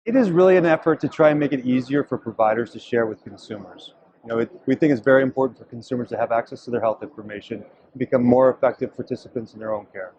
It is really an effort to try and make it easier for providers to share with consumers. We think it's very important for consumers to have access to their health information and become more effective participants in their own care.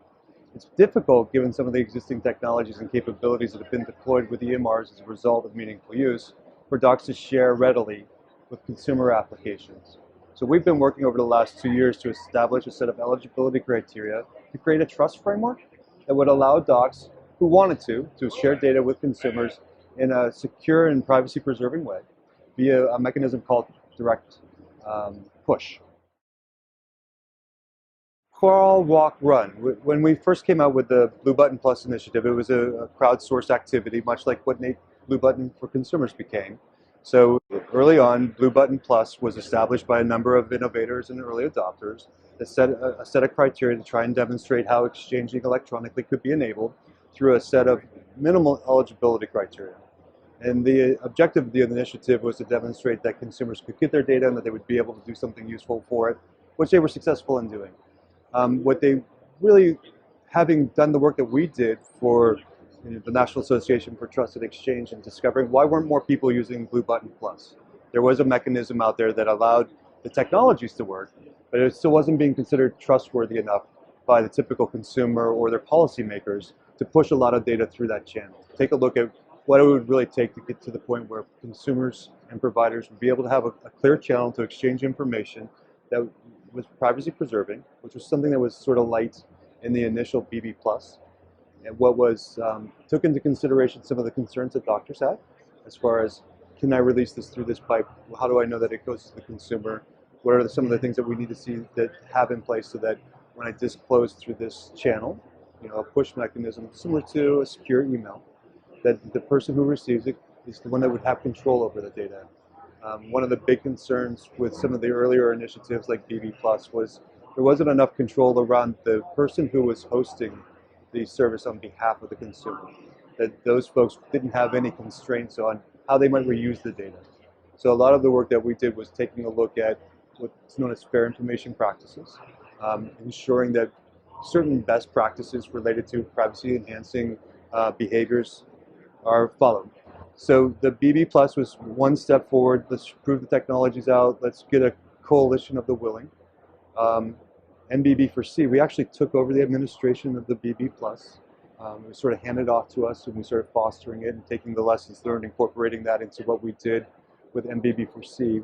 It's difficult given some of the existing technologies and capabilities that have been deployed with EMRs as a result of meaningful use for docs to share readily with consumer applications. So we've been working over the last 2 years to establish a set of eligibility criteria to create a trust framework that would allow docs who wanted to share data with consumers in a secure and privacy-preserving way via a mechanism called direct push. Crawl, walk, run. When we first came out with the Blue Button Plus initiative, it was a crowdsourced activity, much like what Blue Button for Consumers became. So early on, Blue Button Plus was established by a number of innovators and early adopters that set a set of criteria to try and demonstrate how exchanging electronically could be enabled through a set of minimal eligibility criteria. And the objective of the initiative was to demonstrate that consumers could get their data and that they would be able to do something useful for it, which they were successful in doing. What they really, having done the work that we did for the National Association for Trusted Exchange and discovering why weren't more people using Blue Button Plus. There was a mechanism out there that allowed the technologies to work, but it still wasn't being considered trustworthy enough by the typical consumer or their policymakers to push a lot of data through that channel. Take a look at what it would really take to get to the point where consumers and providers would be able to have a clear channel to exchange information that was privacy preserving, which was something that was sort of light in the initial BB Plus, and what was took into consideration some of the concerns that doctors had, as far as can I release this through this pipe? How do I know that it goes to the consumer? What are some of the things that we need to see that have in place so that when I disclose through this channel, a push mechanism similar to a secure email, that the person who receives it is the one that would have control over the data. One of the big concerns with some of the earlier initiatives like BB Plus was there wasn't enough control around the person who was hosting the service on behalf of the consumer. That those folks didn't have any constraints on how they might reuse the data. So a lot of the work that we did was taking a look at what's known as fair information practices, ensuring that certain best practices related to privacy enhancing behaviors are followed. So the BB Plus was one step forward. Let's prove the technologies out. Let's get a coalition of the willing. NBB for C, we actually took over the administration of the BB Plus. It was sort of handed off to us, and we started fostering it and taking the lessons learned, incorporating that into what we did with NBB for C.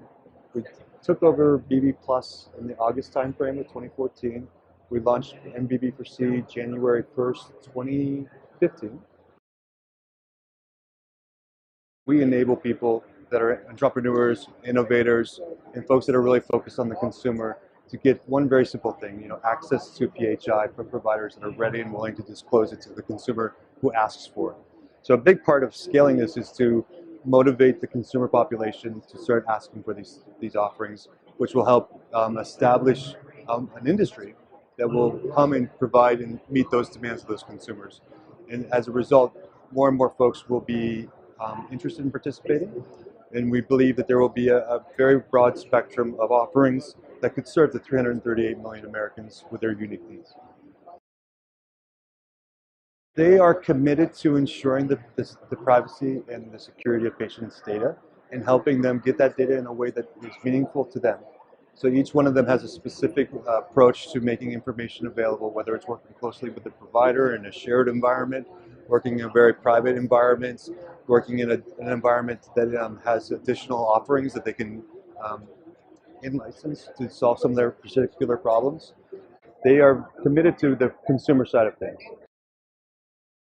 We took over BB Plus in the August timeframe of 2014. We launched NBB for C January 1st, 2015. We enable people that are entrepreneurs, innovators, and folks that are really focused on the consumer to get one very simple thing, access to PHI from providers that are ready and willing to disclose it to the consumer who asks for it. So a big part of scaling this is to motivate the consumer population to start asking for these offerings, which will help establish an industry that will come and provide and meet those demands of those consumers. And as a result, more and more folks will be interested in participating, and we believe that there will be a very broad spectrum of offerings that could serve the 338 million Americans with their unique needs. They are committed to ensuring the privacy and the security of patients' data and helping them get that data in a way that is meaningful to them. So each one of them has a specific approach to making information available, whether it's working closely with the provider in a shared environment, working in very private environments, working in an environment that has additional offerings that they can in-license to solve some of their particular problems. They are committed to the consumer side of things.